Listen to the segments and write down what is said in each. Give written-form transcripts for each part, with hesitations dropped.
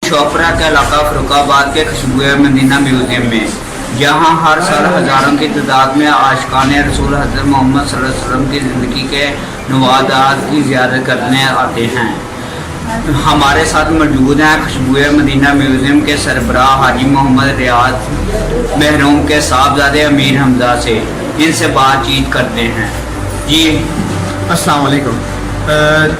चोपड़ा के इलाका फरुखाबाद के खुशबुए मदीना म्यूजियम में, जहां हर साल हज़ारों की तादाद में आशिकान रसूल हज़रत मोहम्मद सल्लल्लाहु अलैहि वसल्लम की ज़िंदगी के नवादात की ज़ियारत करने आते हैं। हमारे साथ मौजूद हैं खुशबुए मदीना म्यूजियम के सरबराह हाजी मोहम्मद रियाज महरूम के साहबजादे अमीर हमजा से। इनसे बातचीत करते हैं। जी अस्सलाम वालेकुम।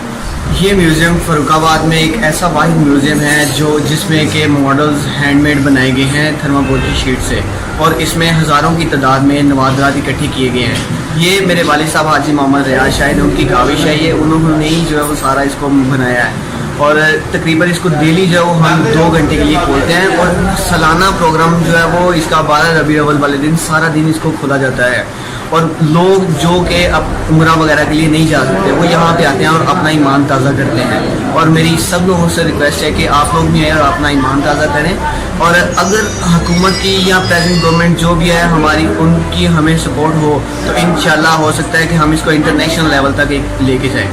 ये म्यूज़ियम फ़रुखाबाद में एक ऐसा वाहिद म्यूज़ियम है जिसमें के मॉडल्स हैंडमेड बनाए गए हैं थर्माकोल की शीट से, और इसमें हज़ारों की तादाद में नवादात इकट्ठे किए गए हैं। ये मेरे वालिद साहब हाजी मोहम्मद रियाज शायद उनकी काविश है, ये उन्होंने ही जो है वो सारा इसको बनाया है। और तकरीबन इसको डेली जो हम 2 घंटे के लिए खोलते हैं, और सालाना प्रोग्राम जो है वो इसका 12 रबीउल अव्वल वाले दिन सारा दिन इसको खोला जाता है। और लोग जो कि अब उम्रा वगैरह के लिए नहीं जा सकते वो यहाँ पे आते हैं और अपना ईमान ताज़ा करते हैं। और मेरी सब लोगों से रिक्वेस्ट है कि आप लोग भी आए और अपना ईमान ताज़ा करें। और अगर हुकूमत की या प्रेजेंट गवर्नमेंट जो भी है हमारी, उनकी हमें सपोर्ट हो तो इंशाल्लाह हो सकता है कि हम इसको इंटरनेशनल लेवल तक लेके जाएँ।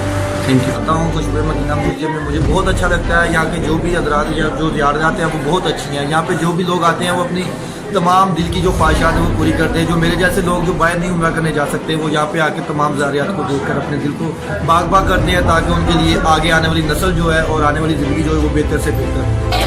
Thank you. आता हूँ खुशबुए मदीना म्यूजियम में, मुझे बहुत अच्छा लगता है। यहाँ के जो भी हज़रात जो ज़ियारत आते हैं वो बहुत अच्छी हैं। यहाँ पे जो भी लोग आते हैं वो अपनी तमाम दिल की जो ख्वाहिशात हैं वो पूरी करते हैं। जो मेरे जैसे लोग जो बाहर नहीं उम्रा करने जा सकते वो यहाँ पे आके तमाम ज़ारियात को देखकर अपने दिल को बाग बाग करते हैं, ताकि उनके लिए आगे आने वाली नस्ल जो है और आने वाली ज़िंदगी जो है वो बेहतर से बेहतर।